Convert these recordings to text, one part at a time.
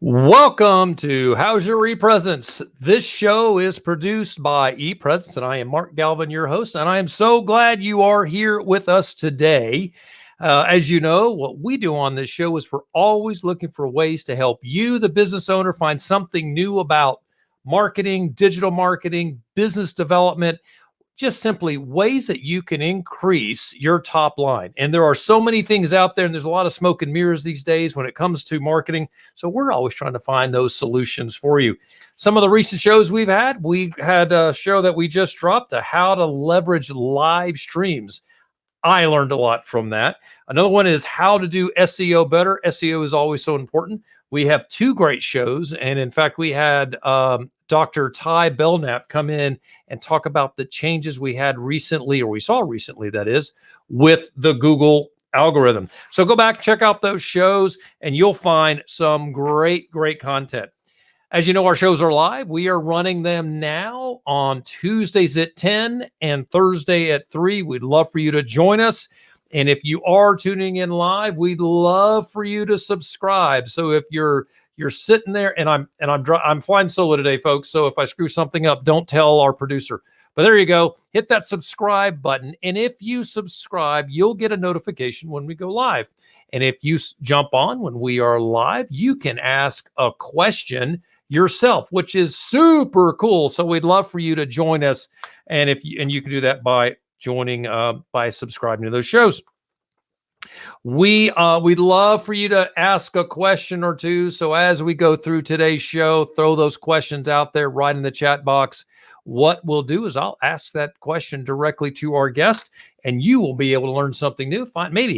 Welcome to How's Your ePresence? This show is produced by ePresence, and I am Mark Galvin, your host, and I am so glad you are here with us today. As you know, what we do on this show is we're always looking for ways to help you, the business owner, find something new about marketing, digital marketing, business development, just simply ways that you can increase your top line. And there are so many things out there, and there's a lot of smoke and mirrors these days when it comes to marketing. So we're always trying to find those solutions for you. Some of the recent shows we had a show that we just dropped, how to leverage live streams. I learned a lot from that. Another one is how to do SEO better. SEO is always so important. We have two great shows. And in fact, we had Dr. Ty Belknap come in and talk about the changes we had recently, or we saw recently, that is, with the Google algorithm. So go back, check out those shows, and you'll find some great content. As you know, our shows are live. We are running them now on Tuesdays at 10 and Thursday at 3. We'd love for you to join us. And if you are tuning in live, we'd love for you to subscribe. So if you're sitting there, and I'm flying solo today, folks. So if I screw something up, don't tell our producer. But there you go. Hit that subscribe button. And if you subscribe, you'll get a notification when we go live. And if you jump on when we are live, you can ask a question yourself, which is super cool. So we'd love for you to join us. And you can do that by joining, by subscribing to those shows. We'd love for you to ask a question or two. So as we go through today's show, throw those questions out there right in the chat box. What we'll do is I'll ask that question directly to our guest, and you will be able to learn something new.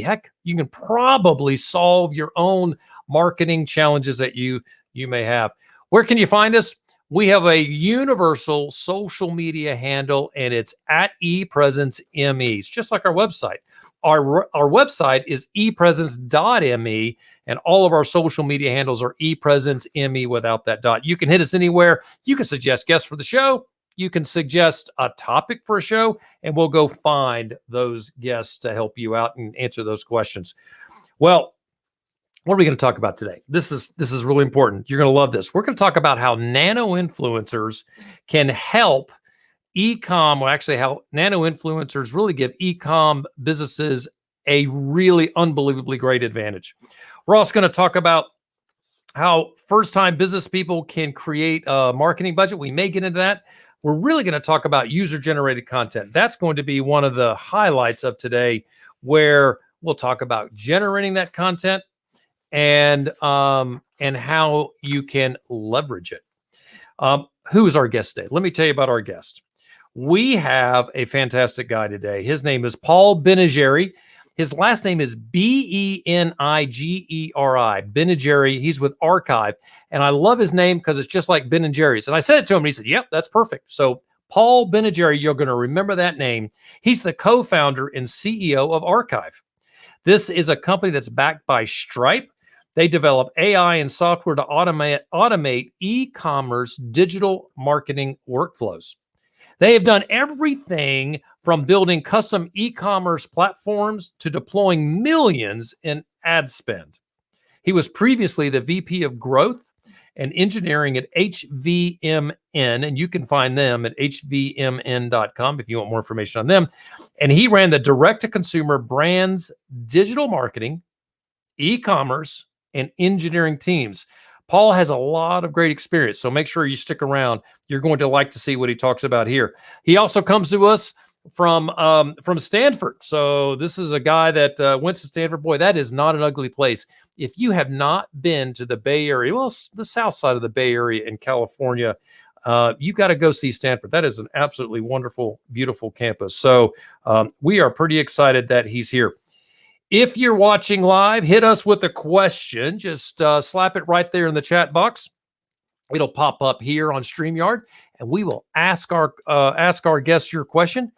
Heck, you can probably solve your own marketing challenges that you may have. Where can you find us? We have a universal social media handle, and it's at ePresenceME. It's just like our website. Our website is ePresence.me, and all of our social media handles are ePresenceME without that dot. You can hit us anywhere. You can suggest guests for the show. You can suggest a topic for a show, and we'll go find those guests to help you out and answer those questions. Well, what are we going to talk about today? This is really important. You're going to love this. We're going to talk about how nano-influencers can help how nano-influencers really give e-com businesses a really unbelievably great advantage. We're also going to talk about how first-time business people can create a marketing budget. We may get into that. We're really going to talk about user-generated content. That's going to be one of the highlights of today, where we'll talk about generating that content and how you can leverage it. Who is our guest today? Let me tell you about our guest. We have a fantastic guy today. His name is Paul Benigeri. His last name is Benigeri. Benigeri. He's with Archive. And I love his name because it's just like Ben and Jerry's. And I said it to him, and he said, yep, that's perfect. So Paul Benigeri, you're going to remember that name. He's the co-founder and CEO of Archive. This is a company that's backed by Stripe. They develop AI and software to automate e-commerce digital marketing workflows. They have done everything from building custom e-commerce platforms to deploying millions in ad spend. He was previously the VP of Growth and Engineering at HVMN, and you can find them at hvmn.com if you want more information on them. And he ran the direct-to-consumer brands, digital marketing, e-commerce, and engineering teams. Paul has a lot of great experience, so make sure you stick around. You're going to like to see what he talks about here. He also comes to us from Stanford. So this is a guy that went to Stanford. Boy, that is not an ugly place. If you have not been to the Bay Area, well, the south side of the Bay Area in California, you've got to go see Stanford. That is an absolutely wonderful, beautiful campus. So we are pretty excited that he's here. If you're watching live, hit us with a question. Just slap it right there in the chat box. It'll pop up here on StreamYard, and we will ask our guest your question.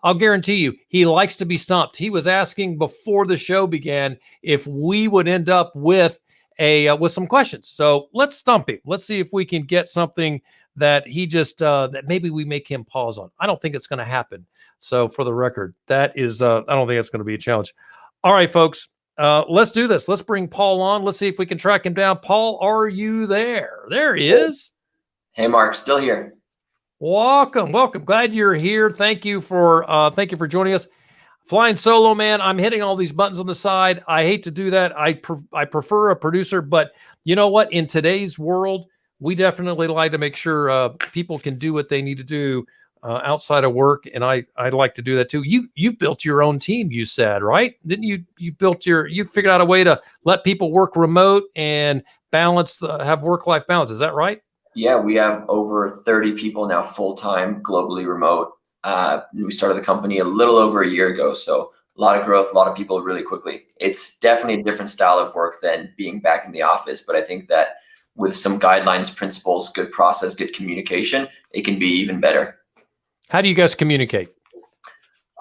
I'll guarantee you, he likes to be stumped. He was asking before the show began if we would end up with some questions. So let's stump him. Let's see if we can get something that he just that maybe we make him pause on. I don't think it's going to happen. So for the record, that is I don't think that's going to be a challenge. All right, folks. Let's do this. Let's bring Paul on. Let's see if we can track him down. Paul, are you there? There he is. Hey, Mark, still here. Welcome. Glad you're here. Thank you for joining us. Flying solo, man. I'm hitting all these buttons on the side. I hate to do that. I prefer a producer, but you know what? In today's world, we definitely like to make sure people can do what they need to do outside of work, and I'd like to do that too. You've built your own team, you said, right? Didn't you? You figured out a way to let people work remote and have work-life balance. Is that right? Yeah, we have over 30 people now full-time, globally remote. We started the company a little over a year ago, so a lot of growth, a lot of people really quickly. It's definitely a different style of work than being back in the office, but I think that with some guidelines, principles, good process, good communication, it can be even better. How do you guys communicate?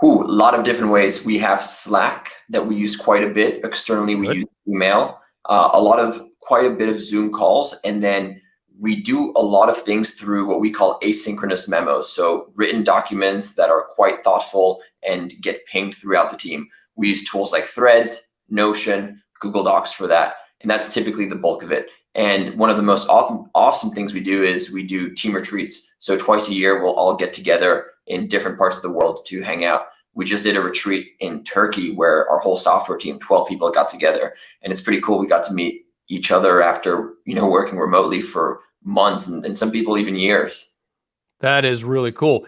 A lot of different ways. We have Slack that we use quite a bit. Externally, we use email, quite a bit of Zoom calls, and then we do a lot of things through what we call asynchronous memos. So written documents that are quite thoughtful and get pinged throughout the team. We use tools like Threads, Notion, Google Docs for that. And that's typically the bulk of it. And one of the most awesome things we do is we do team retreats. So twice a year, we'll all get together in different parts of the world to hang out. We just did a retreat in Turkey where our whole software team, 12 people, got together. And it's pretty cool. We got to meet each other after, working remotely for months and some people even years. That is really cool.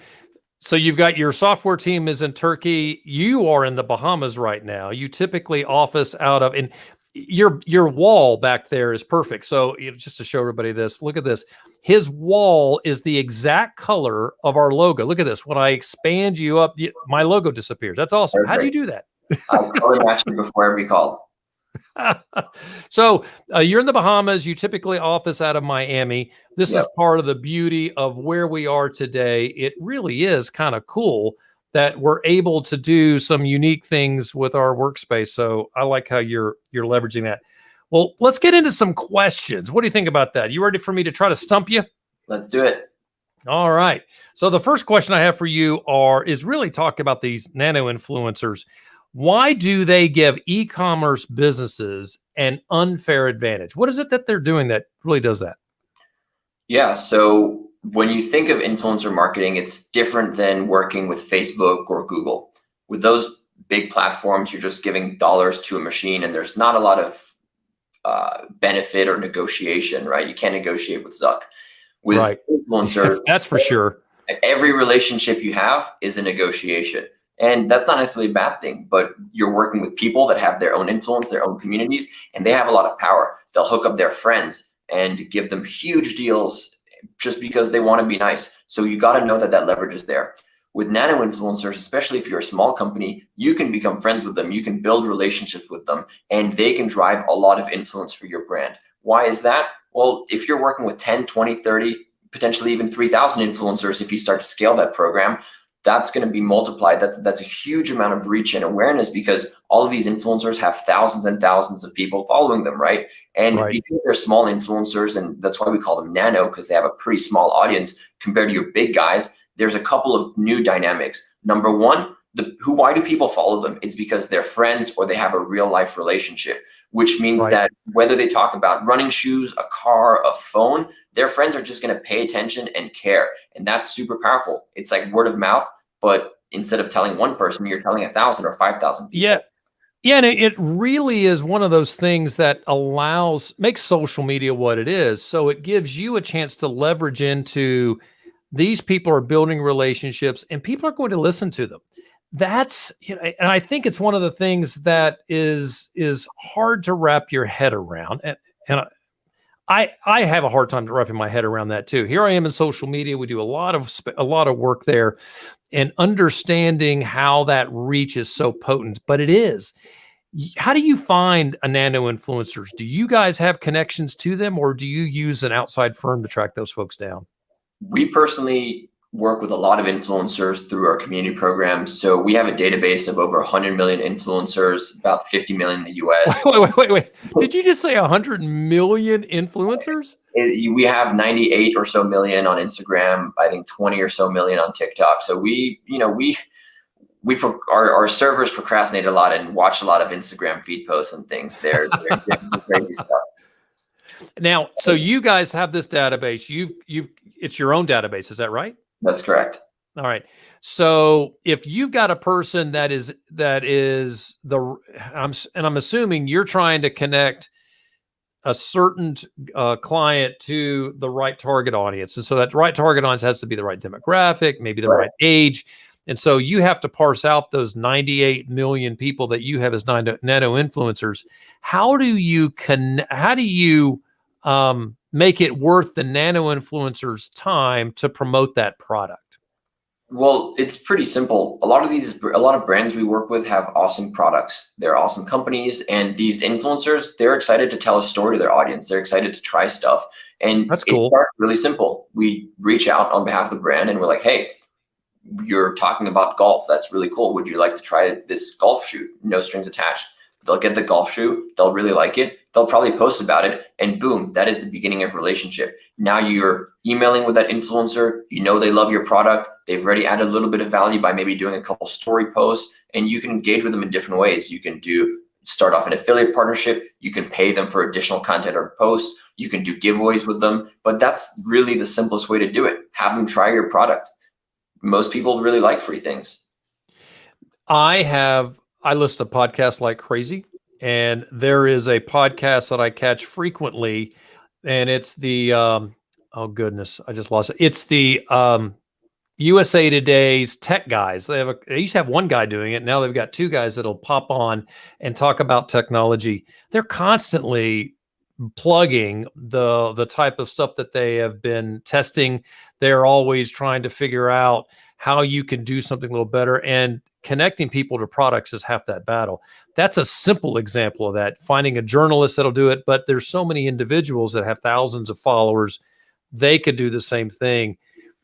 So you've got your software team is in Turkey. You are in the Bahamas right now. You typically office out of, and your wall back there is perfect. So just to show everybody this, look at this. His wall is the exact color of our logo. Look at this. When I expand you up, my logo disappears. That's awesome. How do you do that? I color match you before every call. So you're in the Bahamas. You typically office out of Miami. This is part of the beauty of where we are today. It really is kind of cool that we're able to do some unique things with our workspace. So I like how you're leveraging that. Well, let's get into some questions. What do you think about that? You ready for me to try to stump you? Let's do it. All right. So the first question I have for you is really talk about these nano-influencers. Why do they give e-commerce businesses an unfair advantage? What is it that they're doing that really does that? Yeah, so when you think of influencer marketing, it's different than working with Facebook or Google. With those big platforms, you're just giving dollars to a machine and there's not a lot of benefit or negotiation, right? You can't negotiate with Zuck. With influencers, that's for sure. Every relationship you have is a negotiation. And that's not necessarily a bad thing, but you're working with people that have their own influence, their own communities, and they have a lot of power. They'll hook up their friends and give them huge deals just because they want to be nice. So you got to know that that leverage is there. With nano-influencers, especially if you're a small company, you can become friends with them. You can build relationships with them, and they can drive a lot of influence for your brand. Why is that? Well, if you're working with 10, 20, 30, potentially even 3,000 influencers, if you start to scale that program, that's going to be multiplied. That's a huge amount of reach and awareness because all of these influencers have thousands and thousands of people following them, right? And because they're small influencers, and that's why we call them nano, because they have a pretty small audience compared to your big guys, there's a couple of new dynamics. Number one, why do people follow them? It's because they're friends or they have a real life relationship, which means that whether they talk about running shoes, a car, a phone, their friends are just going to pay attention and care. And that's super powerful. It's like word of mouth, but instead of telling one person, you're telling 1,000 or 5,000 people. Yeah. Yeah, and it really is one of those things that makes social media what it is. So it gives you a chance to leverage into these people are building relationships and people are going to listen to them. That's, and I think it's one of the things that is hard to wrap your head around. And I have a hard time wrapping my head around that too. Here I am in social media. We do a lot of work there and understanding how that reach is so potent, but it is. How do you find a nano-influencers? Do you guys have connections to them or do you use an outside firm to track those folks down? We personally work with a lot of influencers through our community programs. So we have a database of over 100 million influencers, about 50 million in the US. Wait. Did you just say 100 million influencers? We have 98 or so million on Instagram, I think 20 or so million on TikTok. So we our servers procrastinate a lot and watch a lot of Instagram feed posts and things. They're doing crazy stuff. Now, so you guys have this database. It's your own database, is that right? That's correct. All right. So if you've got a person that is I'm assuming you're trying to connect a certain client to the right target audience, and so that right target audience has to be the right demographic, maybe the right age, and so you have to parse out those 98 million people that you have as nano-influencers. How do you make it worth the nano-influencers' time to promote that product? Well, it's pretty simple. A lot of brands we work with have awesome products. They're awesome companies, and these influencers, they're excited to tell a story to their audience. They're excited to try stuff. And that's cool. It starts really simple. We reach out on behalf of the brand and we're like, hey, you're talking about golf. That's really cool. Would you like to try this golf shoe? No strings attached. They'll get the golf shoe. They'll really like it. They'll probably post about it, and boom, that is the beginning of a relationship. Now you're emailing with that influencer. You know they love your product. They've already added a little bit of value by maybe doing a couple story posts, and you can engage with them in different ways. You can start off an affiliate partnership. You can pay them for additional content or posts. You can do giveaways with them, but that's really the simplest way to do it. Have them try your product. Most people really like free things. I listen to podcasts like crazy, and there is a podcast that I catch frequently, and it's the oh goodness, I just lost it. It's the USA Today's tech guys. They used to have one guy doing it. Now they've got two guys that'll pop on and talk about technology. They're constantly plugging the type of stuff that they have been testing. They're always trying to figure out how you can do something a little better, and connecting people to products is half that battle. That's a simple example of that. Finding a journalist that'll do it, but there's so many individuals that have thousands of followers. They could do the same thing.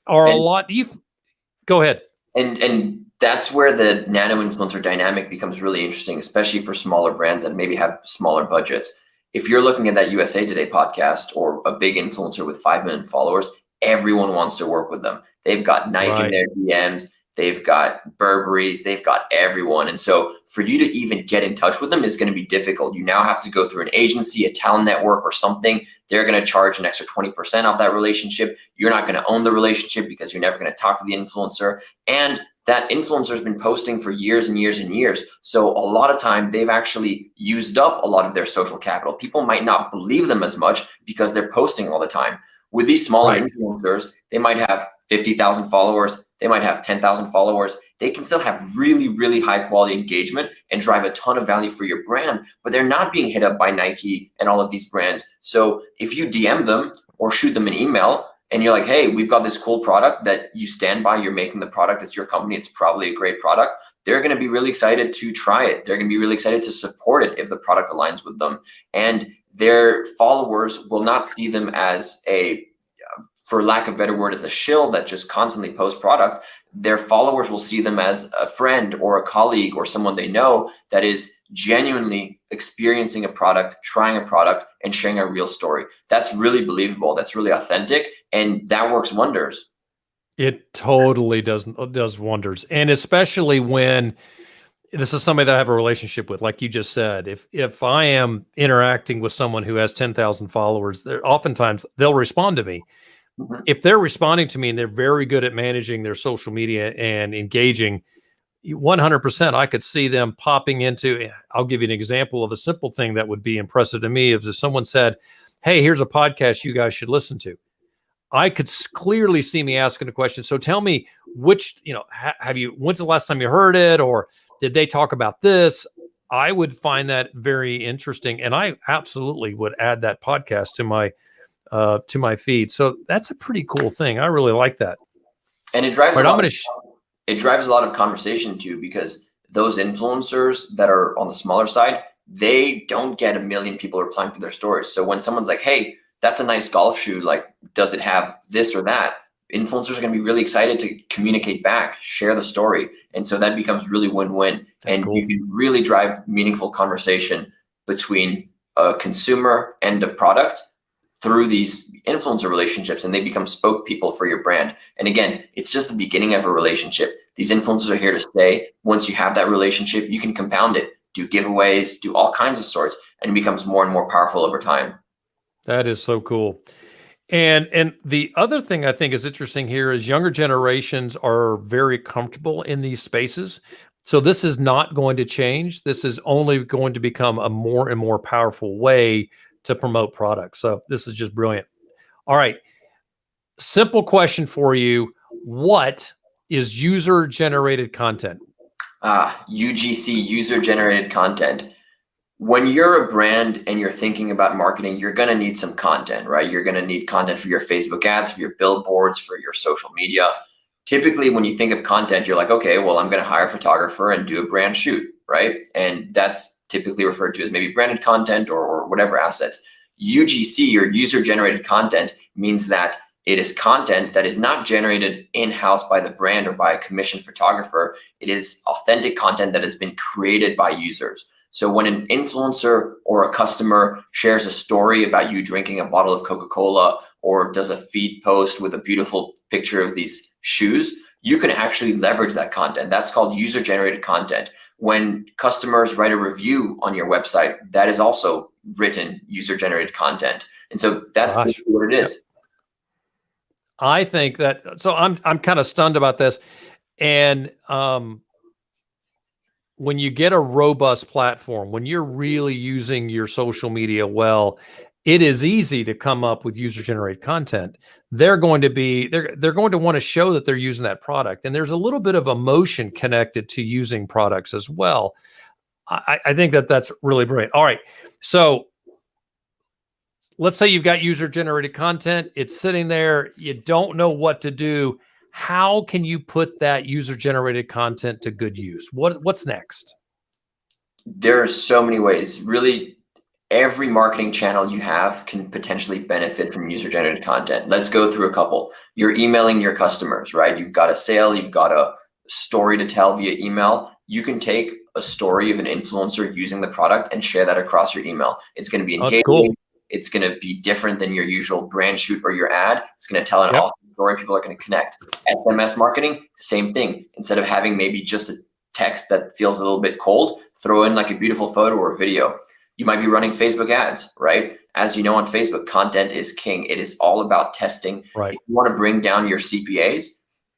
Go ahead. And that's where the nano-influencer dynamic becomes really interesting, especially for smaller brands that maybe have smaller budgets. If you're looking at that USA Today podcast or a big influencer with 5 million followers, everyone wants to work with them. They've got Nike in their DMs. They've got Burberry's, they've got everyone. And so for you to even get in touch with them is going to be difficult. You now have to go through an agency, a talent network or something. They're going to charge an extra 20% of that relationship. You're not going to own the relationship because you're never going to talk to the influencer. And that influencer's been posting for years and years and years. So a lot of time they've actually used up a lot of their social capital. People might not believe them as much because they're posting all the time. With these smaller influencers, they might have 50,000 followers. They might have 10,000 followers. They can still have really, really high quality engagement and drive a ton of value for your brand, but they're not being hit up by Nike and all of these brands. So if you DM them or shoot them an email and you're like, hey, we've got this cool product that you stand by, you're making the product, it's your company, it's probably a great product. They're going to be really excited to try it. They're going to be really excited to support it if the product aligns with them. And their followers will not see them as for lack of a better word, as a shill that just constantly posts product. Their followers will see them as a friend or a colleague or someone they know that is genuinely experiencing a product, trying a product, and sharing a real story. That's really believable. That's really authentic, and that works wonders. It totally does wonders, and especially when this is somebody that I have a relationship with, like you just said. If I am interacting with someone who has 10,000 followers, oftentimes they'll respond to me. Mm-hmm. If they're responding to me and they're very good at managing their social media and engaging, 100%, I could see them popping into. I'll give you an example of a simple thing that would be impressive to me. If someone said, "Hey, here's a podcast you guys should listen to," I could clearly see me asking a question. So tell me when's the last time you heard it, or did they talk about this? I would find that very interesting, and I absolutely would add that podcast to my feed. So that's a pretty cool thing. I really like that. And it drives it drives a lot of conversation too, because those influencers that are on the smaller side, they don't get 1 million people replying to their stories. So when someone's like, "Hey, that's a nice golf shoe. Like, does it have this or that?" Influencers are going to be really excited to communicate back, share the story. And so that becomes really win-win. And cool. You can really drive meaningful conversation between a consumer and a product through these influencer relationships, and they become spoke people for your brand. And again, it's just the beginning of a relationship. These influencers are here to stay. Once you have that relationship, you can compound it, do giveaways, do all kinds of sorts, and it becomes more and more powerful over time. That is so cool. And the other thing I think is interesting here is younger generations are very comfortable in these spaces. So this is not going to change. This is only going to become a more and more powerful way to promote products. So this is just brilliant. All right. Simple question for you. What is user-generated content? UGC, user-generated content. When you're a brand and you're thinking about marketing, you're going to need some content, right? You're going to need content for your Facebook ads, for your billboards, for your social media. Typically, when you think of content, you're like, okay, well, I'm going to hire a photographer and do a brand shoot, right? And that's typically referred to as maybe branded content or whatever assets. UGC, or user-generated content, means that it is content that is not generated in-house by the brand or by a commissioned photographer. It is authentic content that has been created by users. So when an influencer or a customer shares a story about you drinking a bottle of Coca-Cola or does a feed post with a beautiful picture of these shoes, you can actually leverage that content. That's called user-generated content. When customers write a review on your website, that is also written user-generated content. And so that's what it is. I think that, so I'm kind of stunned about this. And when you get a robust platform, when you're really using your social media well, it is easy to come up with user-generated content. They're going to want to show that they're using that product. And there's a little bit of emotion connected to using products as well. I think that that's really brilliant. All right. So let's say you've got user-generated content. It's sitting there. You don't know what to do. How can you put that user-generated content to good use? What's next? There are so many ways. Really, every marketing channel you have can potentially benefit from user-generated content. Let's go through a couple. You're emailing your customers, right? You've got a sale, you've got a story to tell via email. You can take a story of an influencer using the product and share that across your email. It's going to be engaging. Cool. It's going to be different than your usual brand shoot or your ad. It's going to tell an awesome story. People are going to connect. SMS marketing, same thing. Instead of having maybe just a text that feels a little bit cold, throw in like a beautiful photo or video. You might be running Facebook ads, right? As you know, on Facebook, content is king. It is all about testing. Right. If you want to bring down your CPAs,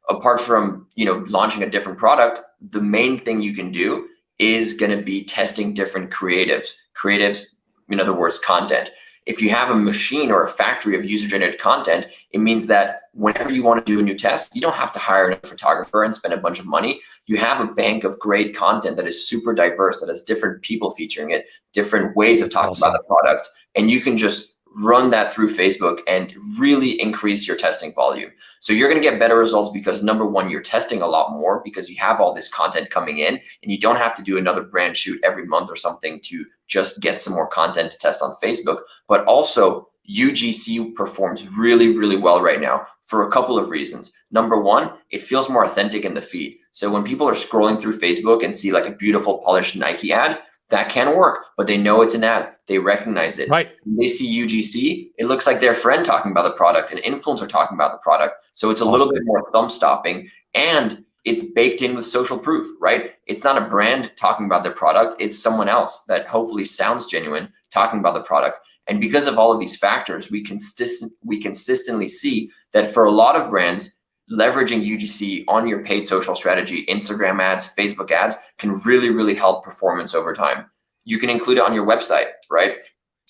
apart from launching a different product, the main thing you can do is going to be testing different creatives. Creatives, in other words, content. If you have a machine or a factory of user-generated content, it means that whenever you want to do a new test, you don't have to hire a photographer and spend a bunch of money. You have a bank of great content that is super diverse, that has different people featuring it, different ways of talking about the product, and you can just run that through Facebook and really increase your testing volume. So you're going to get better results because, number one, you're testing a lot more because you have all this content coming in and you don't have to do another brand shoot every month or something to just get some more content to test on Facebook. But also, UGC performs really, really well right now for a couple of reasons. Number one, it feels more authentic in the feed. So when people are scrolling through Facebook and see like a beautiful polished Nike ad, that can work, but they know it's an ad. They recognize it. Right. When they see UGC, it looks like their friend talking about the product, an influencer talking about the product. So it's a little bit more thumb stopping, and it's baked in with social proof, right? It's not a brand talking about their product. It's someone else that hopefully sounds genuine talking about the product. And because of all of these factors, we consistently see that for a lot of brands, leveraging UGC on your paid social strategy, Instagram ads, Facebook ads, can really, really help performance over time. You can include it on your website, right?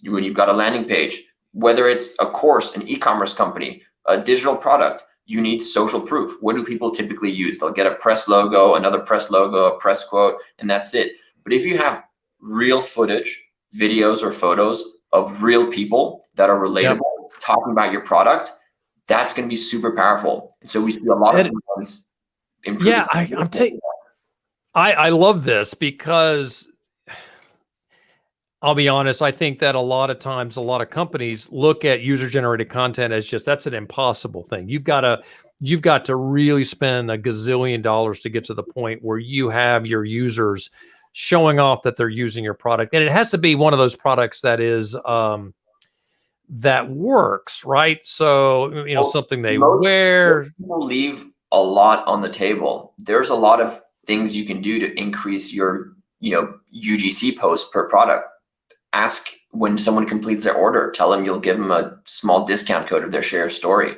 When you've got a landing page, whether it's a course, an e-commerce company, a digital product, you need social proof. What do people typically use? They'll get a press logo, another press logo, a press quote, and that's it. But if you have real footage, videos or photos of real people that are relatable, talking about your product, that's going to be super powerful. And so we see a lot of brands improving. Yeah, I love this because I'll be honest, I think that a lot of times, a lot of companies look at user-generated content as just, that's an impossible thing. You've got to really spend $1 gazillion to get to the point where you have your users showing off that they're using your product. And it has to be one of those products that is, that works, right? So, something they wear. People leave a lot on the table. There's a lot of things you can do to increase your, UGC posts per product. Ask when someone completes their order, tell them you'll give them a small discount code of their share story.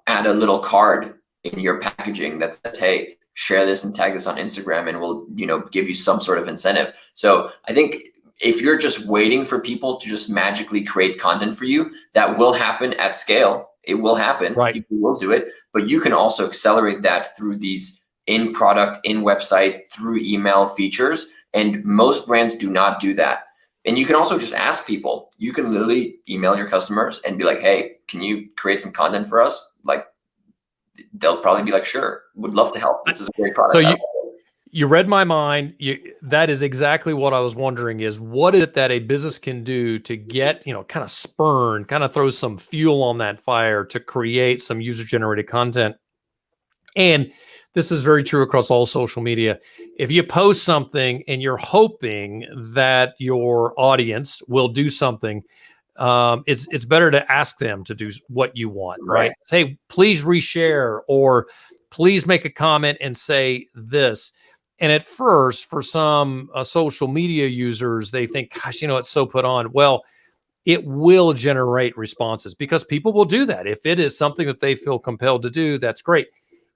Add a little card in your packaging that says, hey, share this and tag this on Instagram, and we'll, give you some sort of incentive. So I think if you're just waiting for people to just magically create content for you, that will happen at scale. It will happen. Right. People will do it, but you can also accelerate that through these in-product, in-website, through email features. And most brands do not do that. And you can also just ask people. You can literally email your customers and be like, hey, can you create some content for us? Like, they'll probably be like, sure, would love to help. This is a great product. So you read my mind. That is exactly what I was wondering, is what is it that a business can do to get, kind of spurn, kind of throw some fuel on that fire to create some user-generated content. And this is very true across all social media. If you post something and you're hoping that your audience will do something, it's better to ask them to do what you want, right? Hey, please reshare, or please make a comment and say this. And at first, for some social media users, they think, gosh, it's so put on. Well, it will generate responses because people will do that. If it is something that they feel compelled to do, that's great.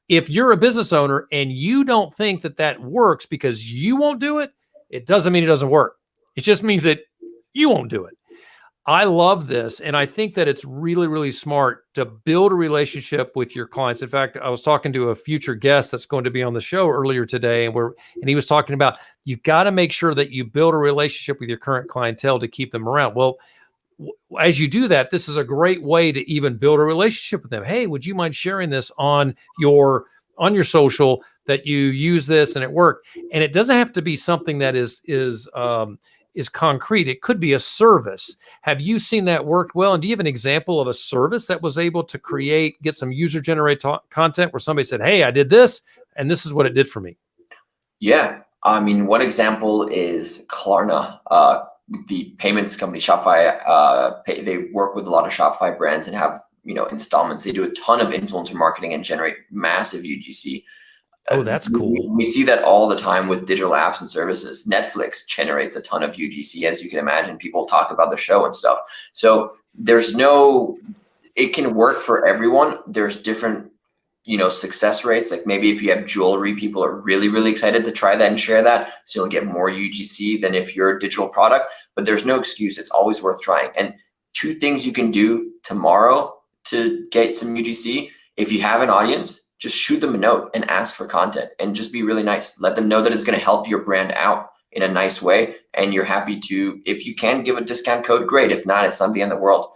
If you're a business owner and you don't think that that works because you won't do it, it doesn't mean it doesn't work. It just means that you won't do it. I love this. And I think that it's really, really smart to build a relationship with your clients. In fact, I was talking to a future guest that's going to be on the show earlier today, and he was talking about, you got to make sure that you build a relationship with your current clientele to keep them around. Well, as you do that, this is a great way to even build a relationship with them. Hey, would you mind sharing this on your social, that you use this and it worked? And it doesn't have to be something that is concrete. It could be a service. Have you seen that worked well? And do you have an example of a service that was able to get some user-generated content where somebody said, hey, I did this, and this is what it did for me? Yeah. I mean, one example is Klarna, the payments company, Shopify. They work with a lot of Shopify brands and have, installments. They do a ton of influencer marketing and generate massive UGC. Oh, that's cool. We see that all the time with digital apps and services. Netflix generates a ton of UGC, as you can imagine. People talk about the show and stuff. So it can work for everyone. There's different, success rates. Like maybe if you have jewelry, people are really, really excited to try that and share that. So you'll get more UGC than if you're a digital product, but there's no excuse. It's always worth trying. And 2 things you can do tomorrow to get some UGC. If you have an audience, just shoot them a note and ask for content and just be really nice. Let them know that it's going to help your brand out in a nice way. And you're happy to, if you can give a discount code, great. If not, it's not the end of the world.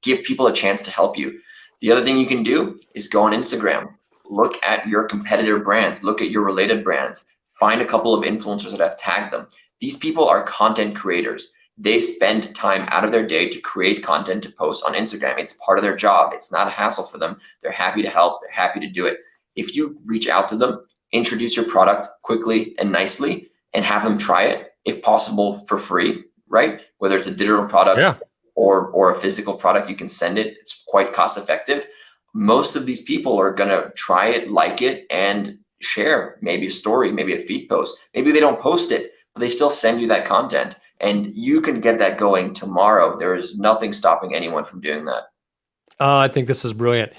Give people a chance to help you. The other thing you can do is go on Instagram, look at your competitor brands, look at your related brands, find a couple of influencers that have tagged them. These people are content creators. They spend time out of their day to create content to post on Instagram. It's part of their job. It's not a hassle for them. They're happy to help. They're happy to do it. If you reach out to them, introduce your product quickly and nicely, and have them try it, if possible, for free, right? Whether it's a digital product or a physical product, you can send it. It's quite cost effective. Most of these people are going to try it, like it, and share maybe a story, maybe a feed post. Maybe they don't post it, but they still send you that content. And you can get that going tomorrow. There is nothing stopping anyone from doing that. I think this is brilliant.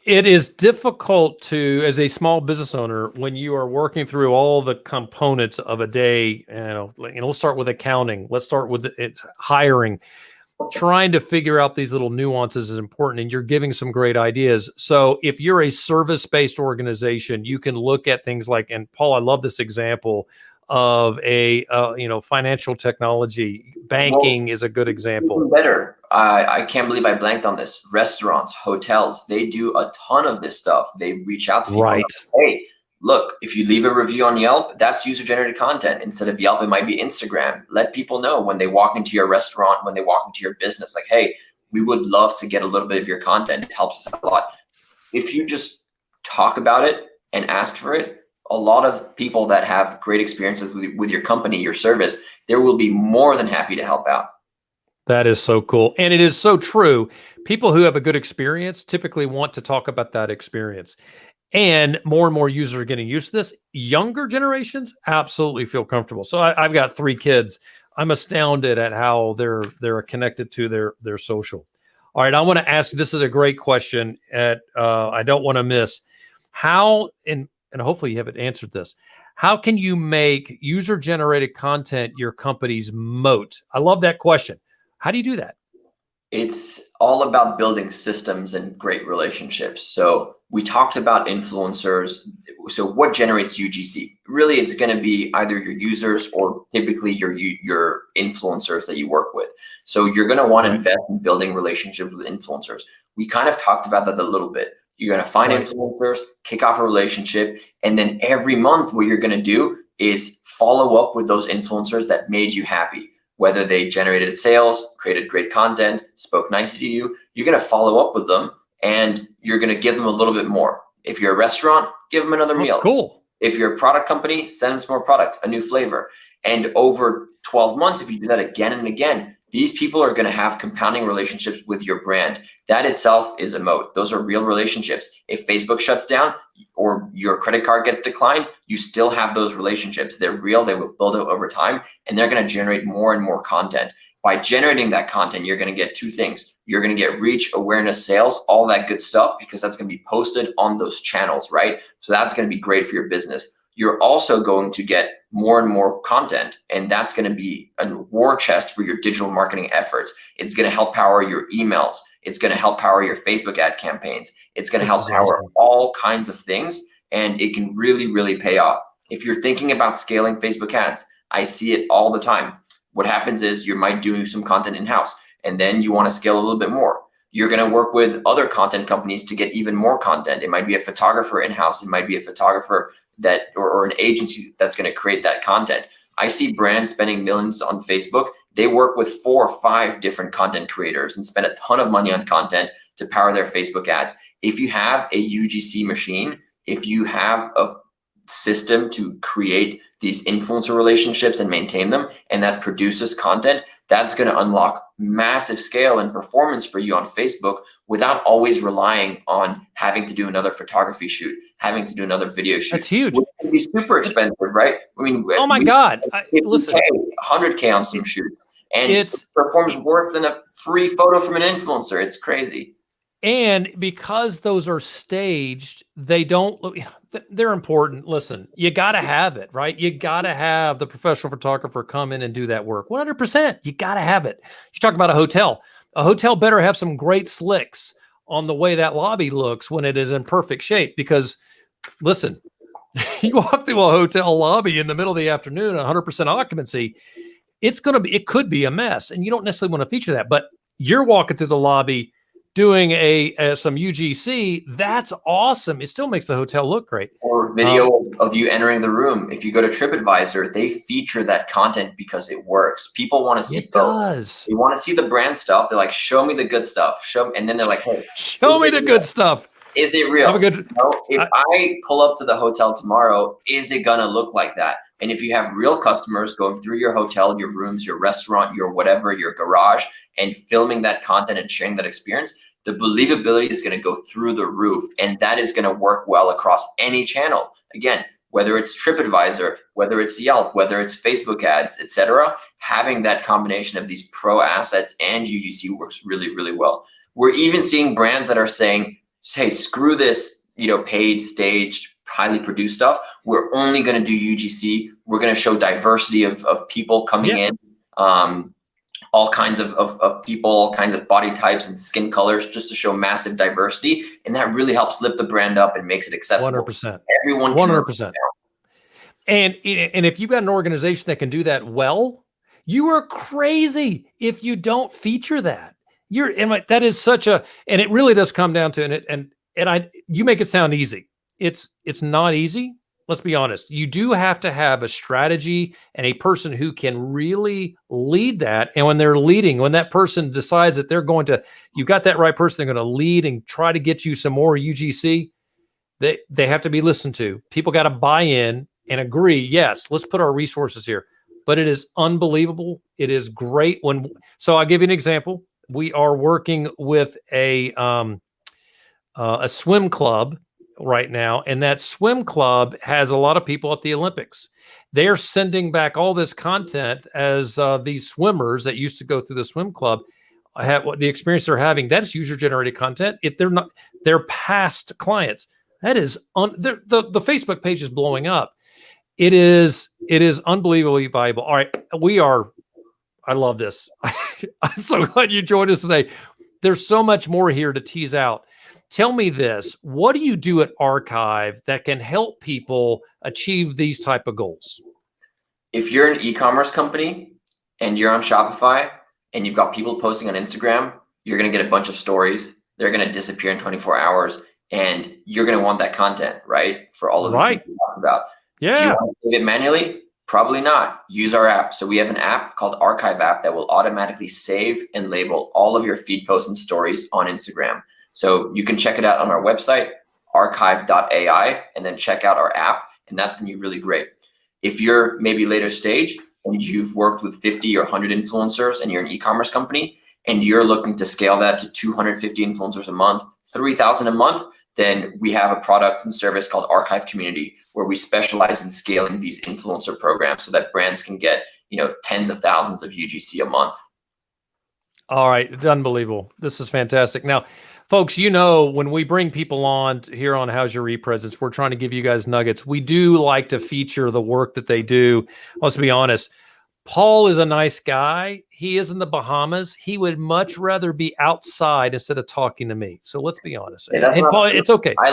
It is difficult to, as a small business owner, when you are working through all the components of a day, let's start with accounting. Let's start with it's hiring. Trying to figure out these little nuances is important, and you're giving some great ideas. So if you're a service-based organization, you can look at things like, and Paul, I love this example of a financial technology. Banking is a good example. Even better. I can't believe I blanked on this. Restaurants, hotels, they do a ton of this stuff. They reach out to people. Right. Like, hey, look, if you leave a review on Yelp, that's user-generated content. Instead of Yelp, it might be Instagram. Let people know when they walk into your restaurant, when they walk into your business, like, hey, we would love to get a little bit of your content. It helps us out a lot. If you just talk about it and ask for it, a lot of people that have great experiences with your company, your service, they will be more than happy to help out. That is so cool. And it is so true. People who have a good experience typically want to talk about that experience. and more users are getting used to this. Younger generations absolutely feel comfortable. So I've got 3 kids. I'm astounded at how they're connected to their social. All right, I want to ask. This is a great question. I don't want to miss how, and hopefully you haven't answered this. How can you make user-generated content your company's moat? I love that question. How do you do that? It's all about building systems and great relationships. So we talked about influencers. So what generates UGC? Really, it's going to be either your users or typically your influencers that you work with. So you're going to want to invest in building relationships with influencers. We kind of talked about that a little bit. You're going to find influencers, kick off a relationship, and then every month what you're going to do is follow up with those influencers that made you happy. Whether they generated sales, created great content, spoke nicely to you, you're going to follow up with them and you're going to give them a little bit more. If you're a restaurant, give them another meal. Cool. If you're a product company, send them some more product, a new flavor. And over 12 months, if you do that again and again, these people are going to have compounding relationships with your brand. That itself is a moat. Those are real relationships. If Facebook shuts down or your credit card gets declined, you still have those relationships. They're real. They will build up over time, and they're going to generate more and more content. By generating that content, you're going to get 2 things. You're going to get reach, awareness, sales, all that good stuff, because that's going to be posted on those channels, right? So that's going to be great for your business. You're also going to get more and more content, and that's going to be a war chest for your digital marketing efforts. It's going to help power your emails. It's going to help power your Facebook ad campaigns. It's going to help power all kinds of things, and it can really, really pay off. If you're thinking about scaling Facebook ads, I see it all the time. What happens is you might do some content in-house, and then you want to scale a little bit more. You're going to work with other content companies to get even more content. It might be a photographer in-house. It might be a photographer that or an agency that's going to create that content. I see brands spending millions on Facebook. They work with 4 or 5 different content creators and spend a ton of money on content to power their Facebook ads. If you have a UGC machine, if you have a system to create these influencer relationships and maintain them, and that produces content, that's going to unlock massive scale and performance for you on Facebook without always relying on having to do another photography shoot, having to do another video shoot. That's huge. Which can be super expensive, right? I mean, oh my God, listen, 100K on some shoots, and it performs worse than a free photo from an influencer. It's crazy. And because those are staged, they don't look, they're important. Listen, you got to have it, right? You got to have the professional photographer come in and do that work. 100%. You got to have it. You talk about a hotel. A hotel better have some great slicks on the way that lobby looks when it is in perfect shape. Because listen, you walk through a hotel lobby in the middle of the afternoon, 100% occupancy, it could be a mess. And you don't necessarily want to feature that, but you're walking through the lobby doing some UGC, that's awesome. It still makes the hotel look great. Or video of you entering the room. If you go to TripAdvisor, they feature that content because it works. People want to see both. They want to see the brand stuff. They're like, show me the good stuff. And then they're like, hey, show me the good stuff. Is it real? If I pull up to the hotel tomorrow, is it gonna look like that? And if you have real customers going through your hotel, your rooms, your restaurant, your whatever, your garage, and filming that content and sharing that experience, the believability is going to go through the roof, and that is going to work well across any channel. Again, whether it's TripAdvisor, whether it's Yelp, whether it's Facebook ads, etc., having that combination of these pro assets and UGC works really, really well. We're even seeing brands that are saying, hey, screw this, paid, staged, highly produced stuff. We're only going to do UGC. We're going to show diversity of people coming in, all kinds of people, all kinds of body types and skin colors, just to show massive diversity. And that really helps lift the brand up and makes it accessible. 100%. Everyone 100%. And if you've got an organization that can do that well, you are crazy if you don't feature that. That is such a, and it really does come down to it. And you make it sound easy. It's not easy. Let's be honest. You do have to have a strategy and a person who can really lead that. And when they're leading, when that person decides that you got that right person, they're going to lead and try to get you some more UGC, they have to be listened to. People got to buy in and agree. Yes, let's put our resources here. But it is unbelievable. It is great so I'll give you an example. We are working with a swim club right now, and that swim club has a lot of people at the Olympics. They're sending back all this content as these swimmers that used to go through the swim club have what the experience they're having. That's user generated content. If they're not, they're past clients. That is the Facebook page is blowing up. It is unbelievably valuable. All right, I love this. I'm so glad you joined us today. There's so much more here to tease out. Tell me this: what do you do at Archive that can help people achieve these type of goals? If you're an e-commerce company and you're on Shopify and you've got people posting on Instagram, you're going to get a bunch of stories. They're going to disappear in 24 hours, and you're going to want that content, right? For all of the things we talked about. Yeah. Do you want to save it manually? Probably not. Use our app. So we have an app called Archive app that will automatically save and label all of your feed posts and stories on Instagram. So you can check it out on our website, archive.ai, and then check out our app, and that's going to be really great. If you're maybe later stage and you've worked with 50 or 100 influencers and you're an e-commerce company and you're looking to scale that to 250 influencers a month, 3,000 a month, then we have a product and service called Archive Community, where we specialize in scaling these influencer programs so that brands can get, tens of thousands of UGC a month. All right. It's unbelievable. This is fantastic. Now, folks, when we bring people on here on How's Your ePresence, we're trying to give you guys nuggets. We do like to feature the work that they do. Let's be honest. Paul is a nice guy. He is in the Bahamas. He would much rather be outside instead of talking to me. So let's be honest. Hey, and Paul, it's okay. I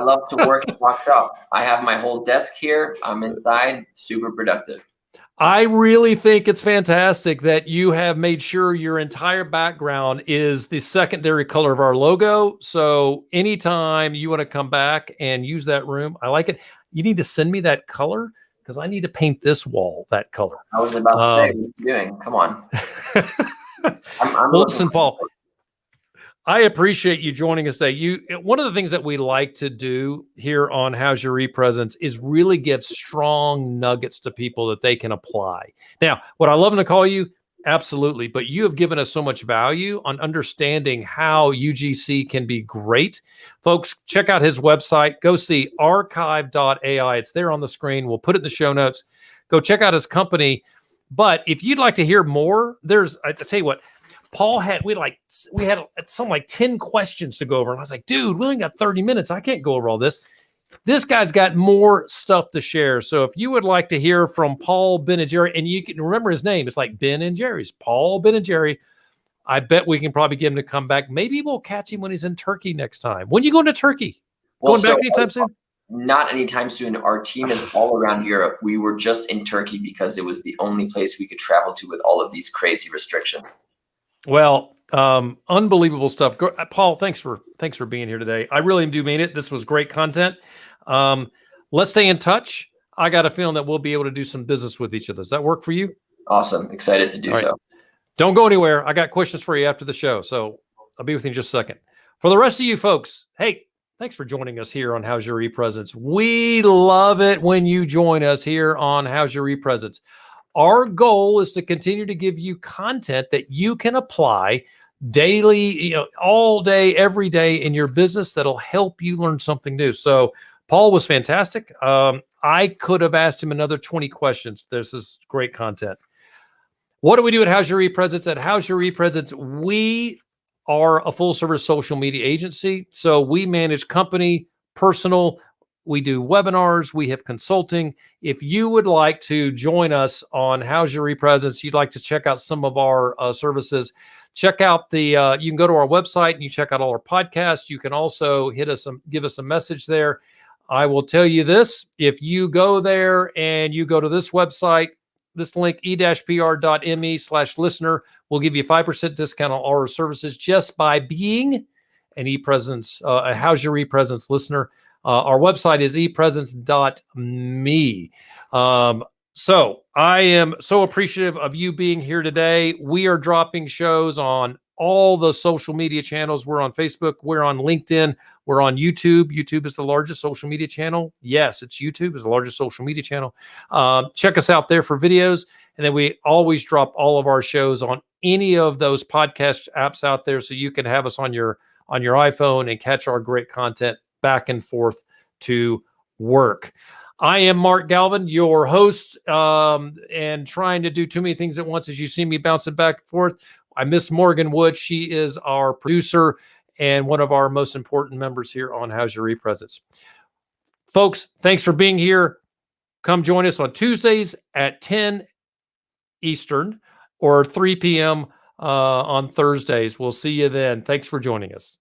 love to work and talk shop. I have my whole desk here. I'm inside, super productive. I really think it's fantastic that you have made sure your entire background is the secondary color of our logo. So anytime you want to come back and use that room, I like it. You need to send me that color, because I need to paint this wall that color. I was about to say, what are you doing? Come on. Well, listen, Paul, I appreciate you joining us today. One of the things that we like to do here on How's Your ePresence is really give strong nuggets to people that they can apply. Now, would I love to call you? Absolutely. But you have given us so much value on understanding how UGC can be great. Folks, check out his website. Go see archive.ai. It's there on the screen. We'll put it in the show notes. Go check out his company. But if you'd like to hear more, I tell you what, Paul we had something like 10 questions to go over. And I was like, dude, we only got 30 minutes. I can't go over all this. This guy's got more stuff to share. So if you would like to hear from Paul Benigeri, and you can remember his name, it's like Ben and Jerry's, Paul Benigeri, I bet we can probably get him to come back. Maybe we'll catch him when he's in Turkey next time. When are you going to Turkey? Going back anytime soon? Not anytime soon. Our team is all around Europe. We were just in Turkey because it was the only place we could travel to with all of these crazy restrictions. Well, unbelievable stuff. Paul, thanks for being here today. I really do mean it. This was great content. Let's stay in touch. I got a feeling that we'll be able to do some business with each other. Does that work for you? Awesome. Excited to do so. Don't go anywhere. I got questions for you after the show. So I'll be with you in just a second. For the rest of you folks, hey, thanks for joining us here on How's Your ePresence. We love it when you join us here on How's Your ePresence. Our goal is to continue to give you content that you can apply daily, all day, every day in your business that'll help you learn something new. So Paul was fantastic. I could have asked him another 20 questions. This is great content. What do we do at How's Your ePresence? At How's Your ePresence, we are a full-service social media agency. So we manage company, personal. We do webinars. We have consulting. If you would like to join us on How's Your ePresence, you'd like to check out some of our services, check out you can go to our website and you check out all our podcasts. You can also give us a message there. I will tell you this, if you go there and you go to this website, this link, e-pr.me/listener, will give you a 5% discount on all our services just by being an ePresence, a How's Your ePresence listener. Our website is ePresence.me. So I am so appreciative of you being here today. We are dropping shows on all the social media channels. We're on Facebook. We're on LinkedIn. We're on YouTube. YouTube is the largest social media channel. Yes, it's YouTube is the largest social media channel. Check us out there for videos. And then we always drop all of our shows on any of those podcast apps out there, so you can have us on your iPhone and catch our great content. back and forth to work. I am Mark Galvin, your host, and trying to do too many things at once as you see me bouncing back and forth. I miss Morgan Wood. She is our producer and one of our most important members here on How's Your ePresence. Folks, thanks for being here. Come join us on Tuesdays at 10 Eastern or 3 p.m. On Thursdays. We'll see you then. Thanks for joining us.